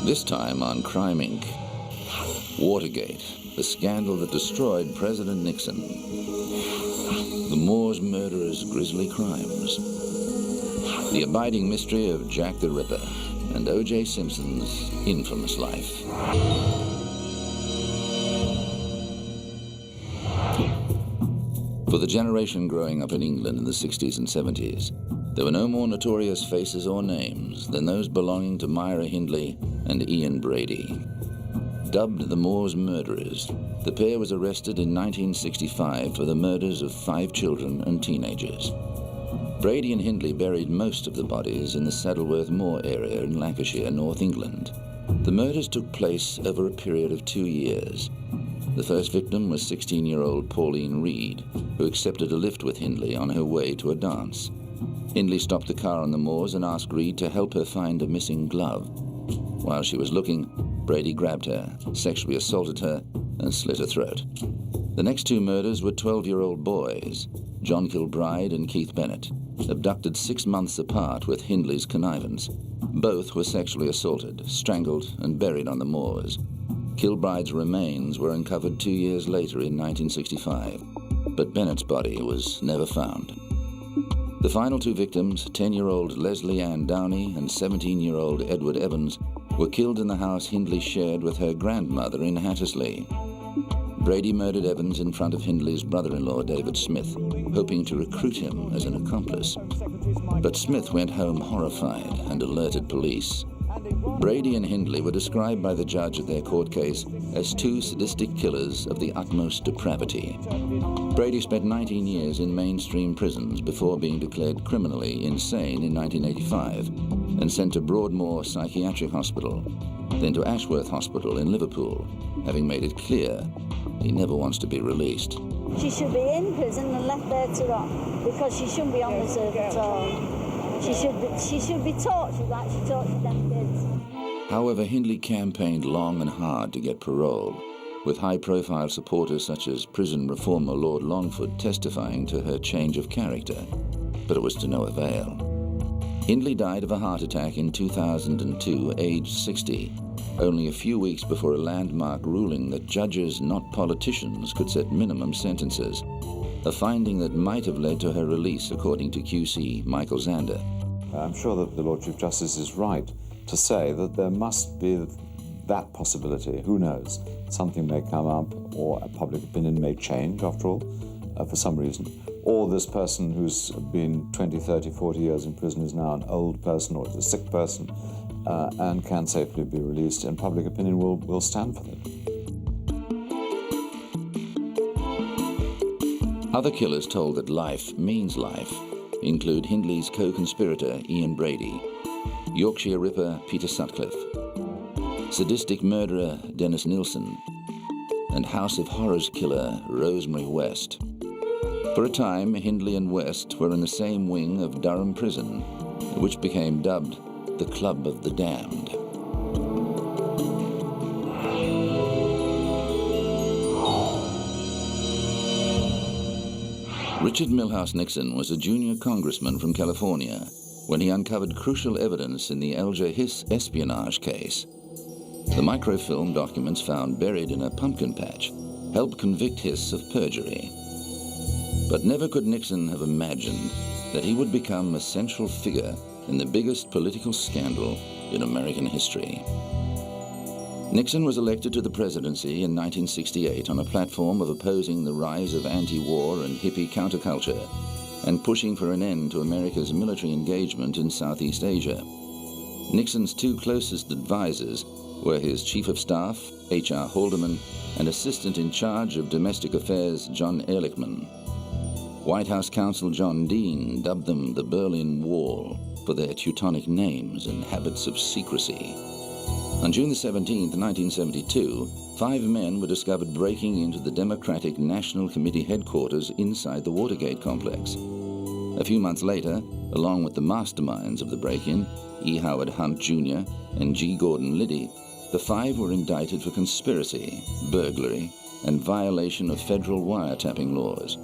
This time on Crime Inc. Watergate, the scandal that destroyed President Nixon. The Moors murderer's grisly crimes. The abiding mystery of Jack the Ripper and O.J. Simpson's infamous life. For the generation growing up in England in the 60s and 70s, there were no more notorious faces or names than those belonging to Myra Hindley and Ian Brady. Dubbed the Moors murderers, the pair was arrested in 1965 for the murders of 5 children and teenagers. Brady and Hindley buried most of the bodies in the Saddleworth Moor area in Lancashire, North England. The murders took place over a period of 2 years. The first victim was 16-year-old Pauline Reed, who accepted a lift with Hindley on her way to a dance. Hindley stopped the car on the moors and asked Reed to help her find a missing glove. While she was looking, Brady grabbed her, sexually assaulted her, and slit her throat. The next 2 murders were 12-year-old boys, John Kilbride and Keith Bennett, abducted 6 months apart with Hindley's connivance. Both were sexually assaulted, strangled, and buried on the moors. Kilbride's remains were uncovered 2 years later in 1965, but Bennett's body was never found. The final 2 victims, 10-year-old Leslie Ann Downey and 17-year-old Edward Evans, were killed in the house Hindley shared with her grandmother in Hattersley. Brady murdered Evans in front of Hindley's brother-in-law, David Smith, hoping to recruit him as an accomplice. But Smith went home horrified and alerted police. Brady and Hindley were described by the judge at their court case as 2 sadistic killers of the utmost depravity. Brady spent 19 years in mainstream prisons before being declared criminally insane in 1985 and sent to Broadmoor Psychiatric Hospital, then to Ashworth Hospital in Liverpool, having made it clear he never wants to be released. She should be in prison and left there to rot, because she shouldn't be on reserve at all. She should be tortured like she tortured them kids. However, Hindley campaigned long and hard to get parole, with high-profile supporters such as prison reformer Lord Longford testifying to her change of character, but it was to no avail. Hindley died of a heart attack in 2002, aged 60, only a few weeks before a landmark ruling that judges, not politicians, could set minimum sentences, a finding that might have led to her release, according to QC Michael Zander. I'm sure that the Lord Chief Justice is right to say that there must be that possibility. Who knows? Something may come up, or a public opinion may change, after all, for some reason. Or this person who's been 20, 30, 40 years in prison is now an old person or is a sick person and can safely be released, and public opinion will stand for them. Other killers told that life means life include Hindley's co-conspirator Ian Brady, Yorkshire Ripper Peter Sutcliffe, sadistic murderer Dennis Nilsson, and House of Horrors killer Rosemary West. For a time, Hindley and West were in the same wing of Durham Prison, which became dubbed the Club of the Damned. Richard Milhouse Nixon was a junior congressman from California when he uncovered crucial evidence in the Alger Hiss espionage case. The microfilm documents found buried in a pumpkin patch helped convict Hiss of perjury. But never could Nixon have imagined that he would become a central figure in the biggest political scandal in American history. Nixon was elected to the presidency in 1968 on a platform of opposing the rise of anti-war and hippie counterculture and pushing for an end to America's military engagement in Southeast Asia. Nixon's 2 closest advisors were his chief of staff, H.R. Haldeman, and assistant in charge of domestic affairs, John Ehrlichman. White House counsel John Dean dubbed them the Berlin Wall for their Teutonic names and habits of secrecy. On June 17, 1972, 5 men were discovered breaking into the Democratic National Committee headquarters inside the Watergate complex. A few months later, along with the masterminds of the break-in, E. Howard Hunt Jr. and G. Gordon Liddy, the 5 were indicted for conspiracy, burglary, and violation of federal wiretapping laws.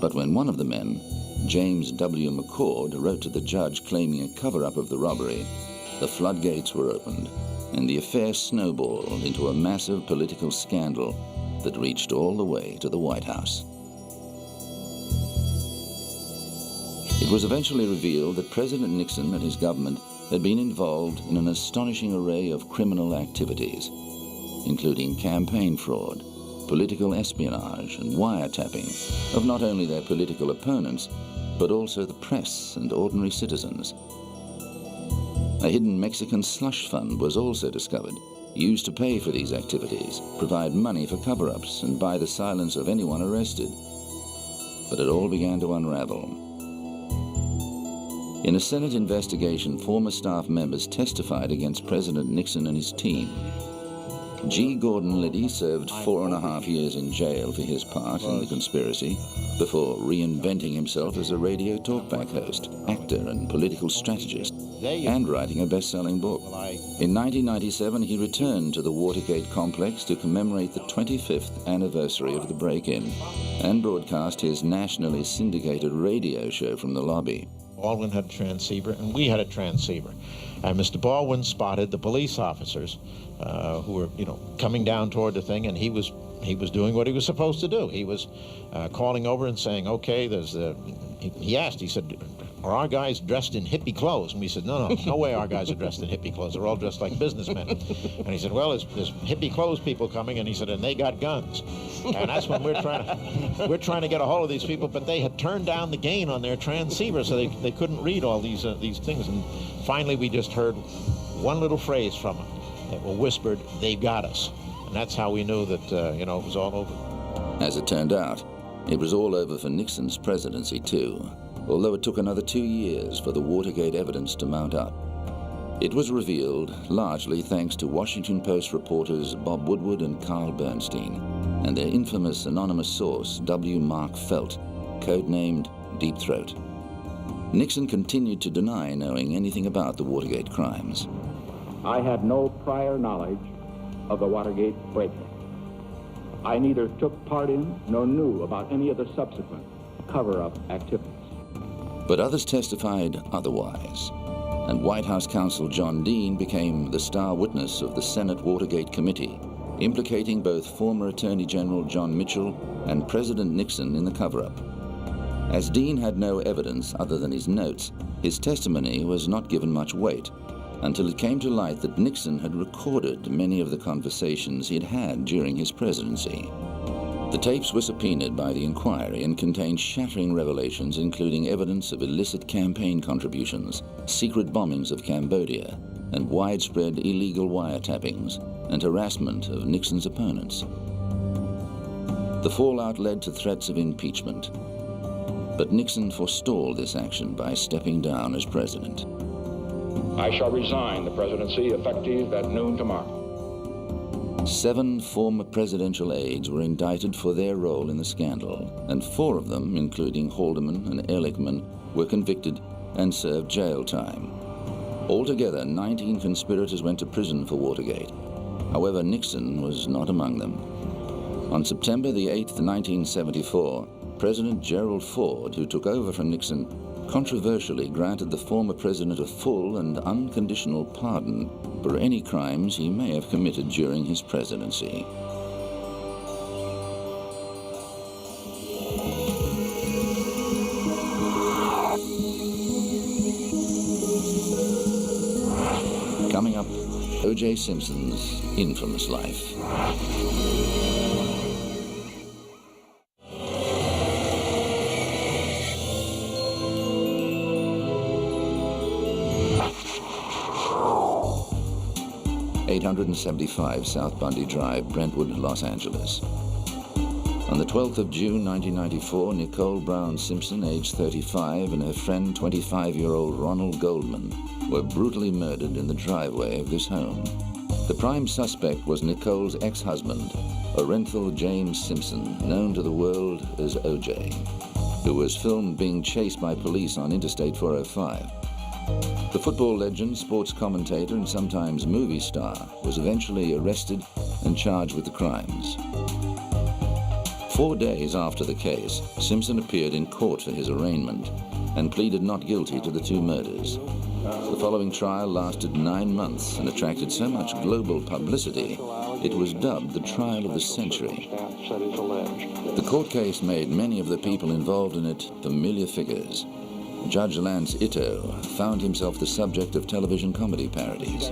But when one of the men, James W. McCord, wrote to the judge claiming a cover-up of the robbery, the floodgates were opened, and the affair snowballed into a massive political scandal that reached all the way to the White House. It was eventually revealed that President Nixon and his government had been involved in an astonishing array of criminal activities, including campaign fraud, political espionage, and wiretapping of not only their political opponents, but also the press and ordinary citizens. A hidden Mexican slush fund was also discovered, used to pay for these activities, provide money for cover-ups, and buy the silence of anyone arrested. But it all began to unravel. In a Senate investigation, former staff members testified against President Nixon and his team. G. Gordon Liddy served 4.5 years in jail for his part in the conspiracy before reinventing himself as a radio talkback host, actor, and political strategist, and writing a best-selling book. In 1997, he returned to the Watergate complex to commemorate the 25th anniversary of the break-in and broadcast his nationally syndicated radio show from the lobby. Baldwin had a transceiver, and we had a transceiver. And Mr. Baldwin spotted the police officers who were, coming down toward the thing, and he was doing what he was supposed to do. He was calling over and saying, okay, he asked, he said, are our guys dressed in hippie clothes? And we said, no way our guys are dressed in hippie clothes. They're all dressed like businessmen. And he said, well, there's hippie clothes people coming, and he said, and they got guns. And that's when we're trying to get a hold of these people, but they had turned down the gain on their transceiver, so they couldn't read all these things. And finally, we just heard one little phrase from them that were whispered, they've got us. And that's how we knew that, it was all over. As it turned out, it was all over for Nixon's presidency, too, although it took another 2 years for the Watergate evidence to mount up. It was revealed largely thanks to Washington Post reporters Bob Woodward and Carl Bernstein and their infamous anonymous source, W. Mark Felt, codenamed Deep Throat. Nixon continued to deny knowing anything about the Watergate crimes. I had no prior knowledge of the Watergate break-in. I neither took part in nor knew about any of the subsequent cover-up activities. But others testified otherwise, and White House counsel John Dean became the star witness of the Senate Watergate Committee, implicating both former Attorney General John Mitchell and President Nixon in the cover-up. As Dean had no evidence other than his notes, his testimony was not given much weight until it came to light that Nixon had recorded many of the conversations he'd had during his presidency. The tapes were subpoenaed by the inquiry and contained shattering revelations, including evidence of illicit campaign contributions, secret bombings of Cambodia, and widespread illegal wiretappings and harassment of Nixon's opponents. The fallout led to threats of impeachment, but Nixon forestalled this action by stepping down as president. I shall resign the presidency effective at noon tomorrow. 7 former presidential aides were indicted for their role in the scandal, and 4 of them, including Haldeman and Ehrlichman, were convicted and served jail time. Altogether, 19 conspirators went to prison for Watergate. However, Nixon was not among them. On September the 8th, 1974, President Gerald Ford, who took over from Nixon, controversially granted the former president a full and unconditional pardon for any crimes he may have committed during his presidency. Coming up, O.J. Simpson's infamous life. .875 South Bundy Drive, Brentwood, Los Angeles. On the 12th of June, 1994, Nicole Brown Simpson, age 35, and her friend, 25-year-old Ronald Goldman, were brutally murdered in the driveway of this home. The prime suspect was Nicole's ex-husband, Orenthal James Simpson, known to the world as O.J., who was filmed being chased by police on Interstate 405. The football legend, sports commentator, and sometimes movie star was eventually arrested and charged with the crimes. 4 days after the case, Simpson appeared in court for his arraignment and pleaded not guilty to the 2 murders. The following trial lasted 9 months and attracted so much global publicity, it was dubbed the trial of the century. The court case made many of the people involved in it familiar figures. Judge Lance Ito found himself the subject of television comedy parodies.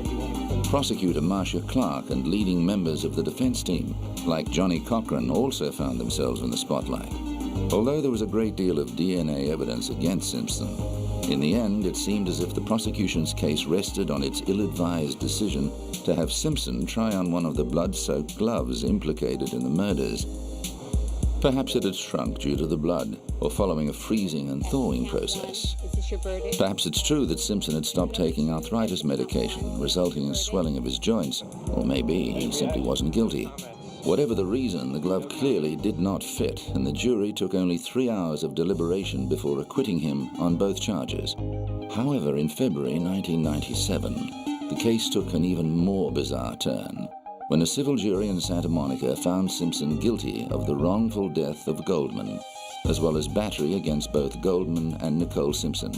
Prosecutor Marcia Clark and leading members of the defense team, like Johnny Cochran, also found themselves in the spotlight. Although there was a great deal of DNA evidence against Simpson, in the end it seemed as if the prosecution's case rested on its ill-advised decision to have Simpson try on one of the blood-soaked gloves implicated in the murders. Perhaps it had shrunk due to the blood, or following a freezing and thawing process. Perhaps it's true that Simpson had stopped taking arthritis medication, resulting in swelling of his joints, or maybe he simply wasn't guilty. Whatever the reason, the glove clearly did not fit, and the jury took only 3 hours of deliberation before acquitting him on both charges. However, in February 1997, the case took an even more bizarre turn, when a civil jury in Santa Monica found Simpson guilty of the wrongful death of Goldman, as well as battery against both Goldman and Nicole Simpson.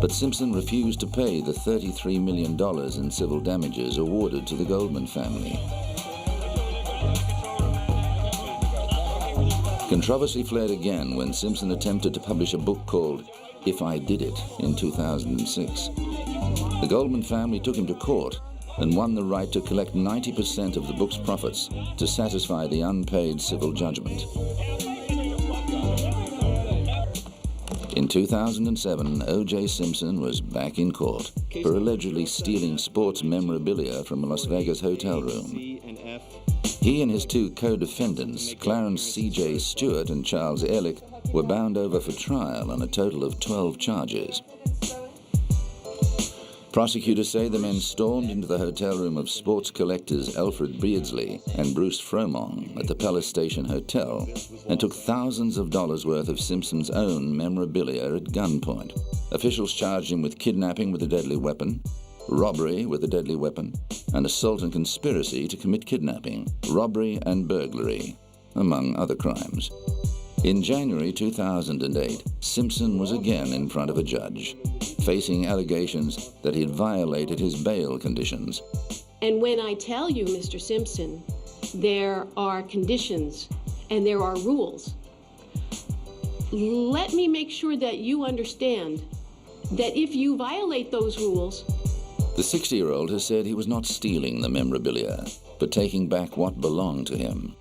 But Simpson refused to pay the $33 million in civil damages awarded to the Goldman family. Controversy flared again when Simpson attempted to publish a book called If I Did It in 2006. The Goldman family took him to court and won the right to collect 90% of the book's profits to satisfy the unpaid civil judgment. In 2007, O.J. Simpson was back in court for allegedly stealing sports memorabilia from a Las Vegas hotel room. He and his 2 co-defendants, Clarence C.J. Stewart and Charles Ehrlich, were bound over for trial on a total of 12 charges. Prosecutors say the men stormed into the hotel room of sports collectors Alfred Beardsley and Bruce Fromong at the Palace Station Hotel and took thousands of dollars worth of Simpson's own memorabilia at gunpoint. Officials charged him with kidnapping with a deadly weapon, robbery with a deadly weapon, and assault and conspiracy to commit kidnapping, robbery and burglary, among other crimes. In January 2008, Simpson was again in front of a judge, facing allegations that he had violated his bail conditions. And when I tell you, Mr. Simpson, there are conditions and there are rules, let me make sure that you understand that if you violate those rules... The 60-year-old has said he was not stealing the memorabilia, but taking back what belonged to him.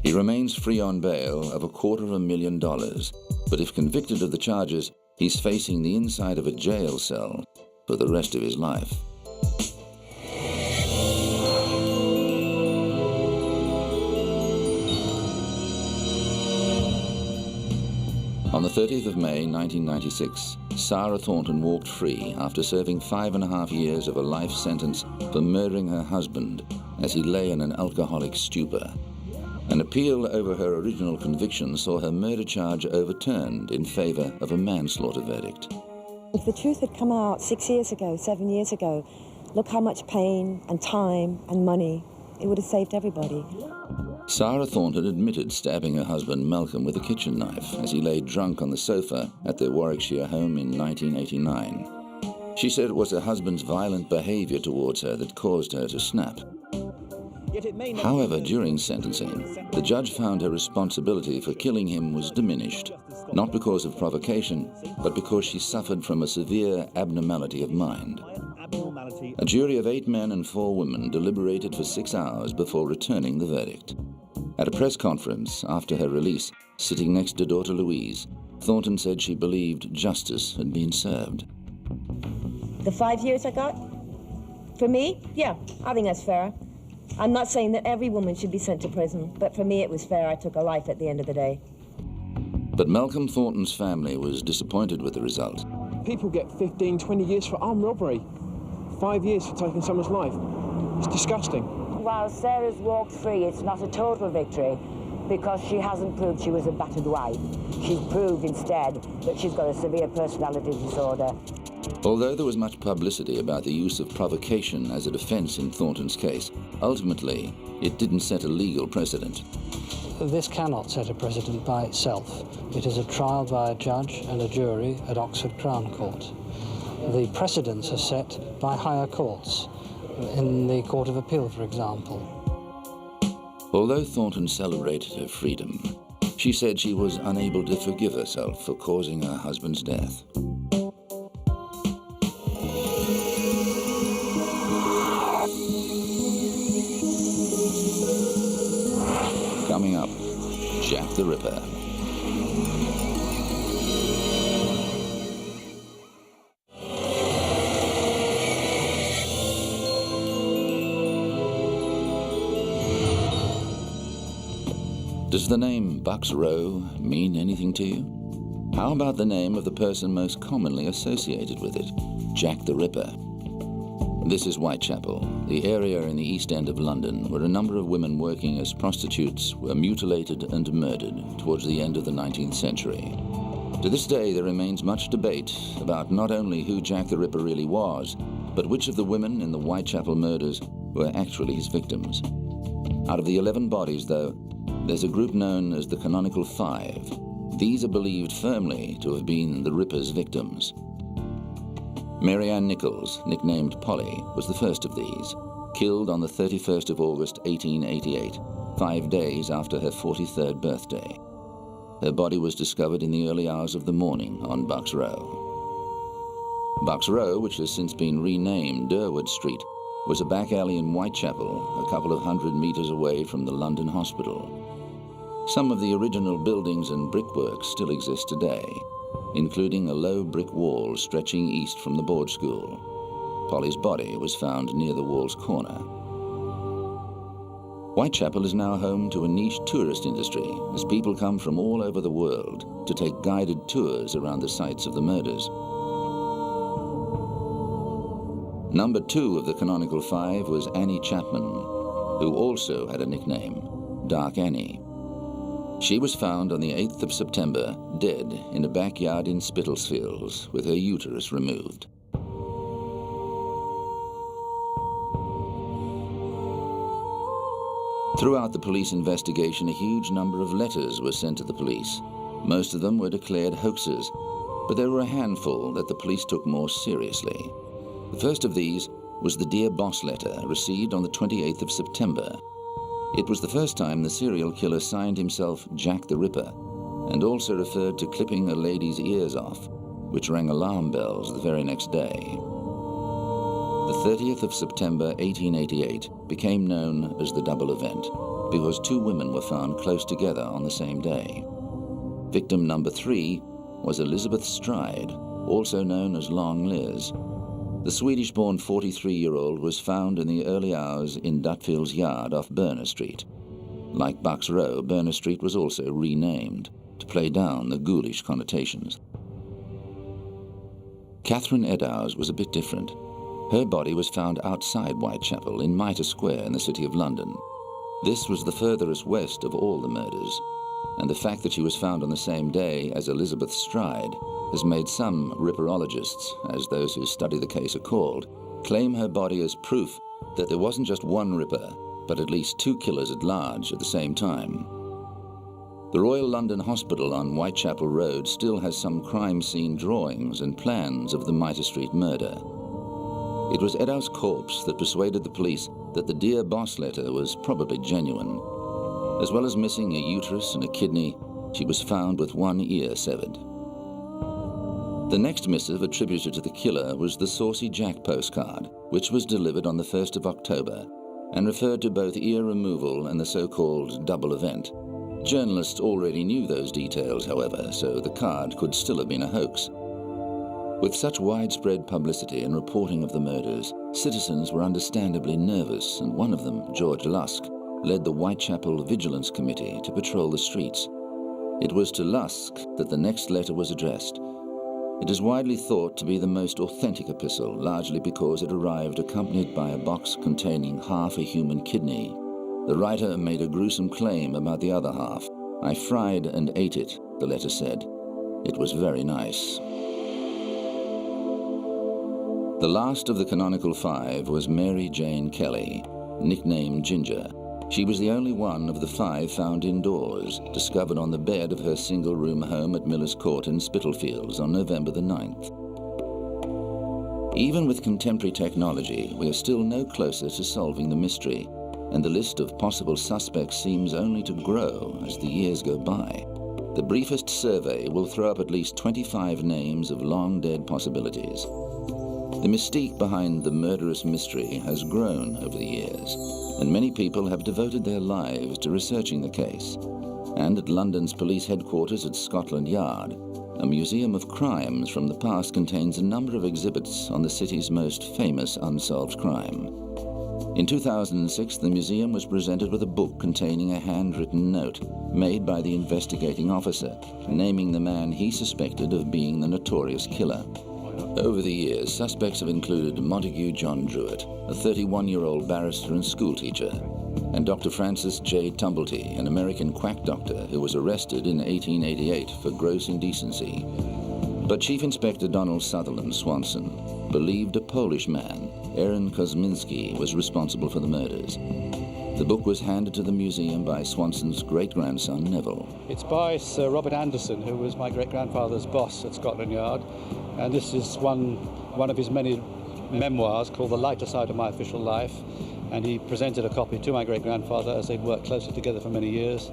He remains free on bail of $250,000, but if convicted of the charges, he's facing the inside of a jail cell for the rest of his life. On the 30th of May, 1996, Sarah Thornton walked free after serving 5.5 years of a life sentence for murdering her husband as he lay in an alcoholic stupor. An appeal over her original conviction saw her murder charge overturned in favor of a manslaughter verdict. If the truth had come out 6 years ago, 7 years ago, look how much pain and time and money it would have saved everybody. Sarah Thornton admitted stabbing her husband Malcolm with a kitchen knife as he lay drunk on the sofa at their Warwickshire home in 1989. She said it was her husband's violent behavior towards her that caused her to snap. However, during sentencing, the judge found her responsibility for killing him was diminished, not because of provocation, but because she suffered from a severe abnormality of mind. A jury of 8 men and 4 women deliberated for 6 hours before returning the verdict. At a press conference after her release, sitting next to daughter Louise, Thornton said she believed justice had been served. The 5 years I got? For me? Yeah, I think that's fair. I'm not saying that every woman should be sent to prison, but for me it was fair. I took a life at the end of the day. But Malcolm Thornton's family was disappointed with the result. People get 15, 20 years for armed robbery. 5 years for taking someone's life. It's disgusting. While Sarah's walked free, it's not a total victory because she hasn't proved she was a battered wife. She's proved instead that she's got a severe personality disorder. Although there was much publicity about the use of provocation as a defense in Thornton's case, ultimately, it didn't set a legal precedent. this cannot set a precedent by itself. It is a trial by a judge and a jury at Oxford Crown Court. The precedents are set by higher courts, in the Court of Appeal, for example. Although Thornton celebrated her freedom, she said she was unable to forgive herself for causing her husband's death. Coming up, Jack the Ripper. Does the name Bucks Row mean anything to you? How about the name of the person most commonly associated with it, Jack the Ripper? This is Whitechapel, the area in the East End of London where a number of women working as prostitutes were mutilated and murdered towards the end of the 19th century. To this day, there remains much debate about not only who Jack the Ripper really was, but which of the women in the Whitechapel murders were actually his victims. Out of the 11 bodies, though, there's a group known as the Canonical Five. These are believed firmly to have been the Ripper's victims. Mary Ann Nichols, nicknamed Polly, was the first of these, killed on the 31st of August 1888, 5 days after her 43rd birthday. Her body was discovered in the early hours of the morning on Bucks Row. Bucks Row, which has since been renamed Durward Street, was a back alley in Whitechapel, a couple of 100 meters away from the London Hospital. Some of the original buildings and brickwork still exist today, including a low brick wall stretching east from the board school. Polly's body was found near the wall's corner. Whitechapel is now home to a niche tourist industry as people come from all over the world to take guided tours around the sites of the murders. Number 2 of the Canonical Five was Annie Chapman, who also had a nickname, Dark Annie. She was found on the 8th of September, dead in a backyard in Spitalsfields, with her uterus removed. Throughout the police investigation, a huge number of letters were sent to the police. Most of them were declared hoaxes, but there were a handful that the police took more seriously. The first of these was the Dear Boss letter received on the 28th of September. It was the first time the serial killer signed himself Jack the Ripper, and also referred to clipping a lady's ears off, which rang alarm bells the very next day. The 30th of September 1888 became known as the Double Event because 2 women were found close together on the same day. Victim number 3 was Elizabeth Stride, also known as Long Liz. The Swedish-born 43-year-old was found in the early hours in Dutfield's yard off Berner Street. Like Bucks Row, Berner Street was also renamed to play down the ghoulish connotations. Catherine Eddowes was a bit different. Her body was found outside Whitechapel in Mitre Square in the City of London. This was the furthest west of all the murders, and the fact that she was found on the same day as Elizabeth Stride has made some ripperologists, as those who study the case are called, claim her body as proof that there wasn't just one Ripper, but at least 2 killers at large at the same time. The Royal London Hospital on Whitechapel Road still has some crime scene drawings and plans of the Mitre Street murder. It was Eddowes' corpse that persuaded the police that the Dear Boss letter was probably genuine. As well as missing a uterus and a kidney, she was found with 1 ear severed. The next missive attributed to the killer was the Saucy Jack postcard, which was delivered on the 1st of October and referred to both ear removal and the so-called double event. Journalists already knew those details, however, so the card could still have been a hoax. With such widespread publicity and reporting of the murders, citizens were understandably nervous, and one of them, George Lusk, led the Whitechapel Vigilance Committee to patrol the streets. It was to Lusk that the next letter was addressed. It is widely thought to be the most authentic epistle, largely because it arrived accompanied by a box containing half a human kidney. The writer made a gruesome claim about the other half. "I fried and ate it," the letter said. It was very nice. The last of the Canonical Five was Mary Jane Kelly, nicknamed Ginger. She was the only one of the 5 found indoors, discovered on the bed of her single-room home at Miller's Court in Spitalfields on November the 9th. Even with contemporary technology, we are still no closer to solving the mystery, and the list of possible suspects seems only to grow as the years go by. The briefest survey will throw up at least 25 names of long-dead possibilities. The mystique behind the murderous mystery has grown over the years, and many people have devoted their lives to researching the case. And at London's police headquarters at Scotland Yard, a museum of crimes from the past contains a number of exhibits on the city's most famous unsolved crime. In 2006, the museum was presented with a book containing a handwritten note made by the investigating officer, naming the man he suspected of being the notorious killer. Over the years, suspects have included Montague John Druitt, a 31-year-old barrister and schoolteacher, and Dr. Francis J. Tumblety, an American quack doctor who was arrested in 1888 for gross indecency. But Chief Inspector Donald Sutherland Swanson believed a Polish man, Aaron Kosminski, was responsible for the murders. The book was handed to the museum by Swanson's great-grandson, Neville. It's by Sir Robert Anderson, who was my great-grandfather's boss at Scotland Yard, and this is one of his many memoirs called The Lighter Side of My Official Life, and he presented a copy to my great-grandfather as they'd worked closely together for many years,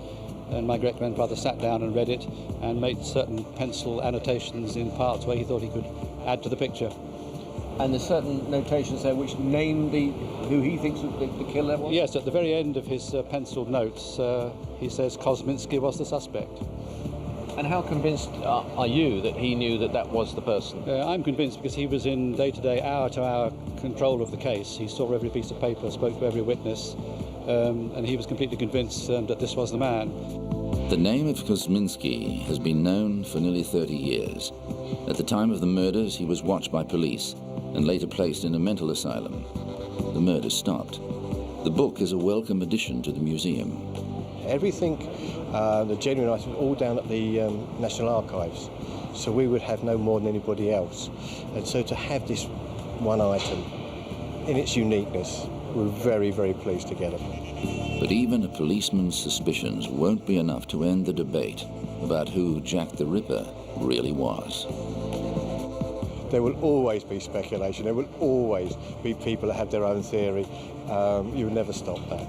and my great-grandfather sat down and read it and made certain pencil annotations in parts where he thought he could add to the picture. And there's certain notations there which name who he thinks the killer was? Yes, at the very end of his penciled notes, he says Kosminski was the suspect. And how convinced are you that he knew that was the person? I'm convinced because he was in day-to-day, hour-to-hour control of the case. He saw every piece of paper, spoke to every witness, and he was completely convinced that this was the man. The name of Kosminski has been known for nearly 30 years. At the time of the murders, he was watched by police and later placed in a mental asylum. The murders stopped. The book is a welcome addition to the museum. Everything, the genuine items, all down at the National Archives, so we would have no more than anybody else. And so to have this one item in its uniqueness, we're very, very pleased to get it. But even a policeman's suspicions won't be enough to end the debate about who Jack the Ripper really was. There will always be speculation. There will always be people that have their own theory. You will never stop that.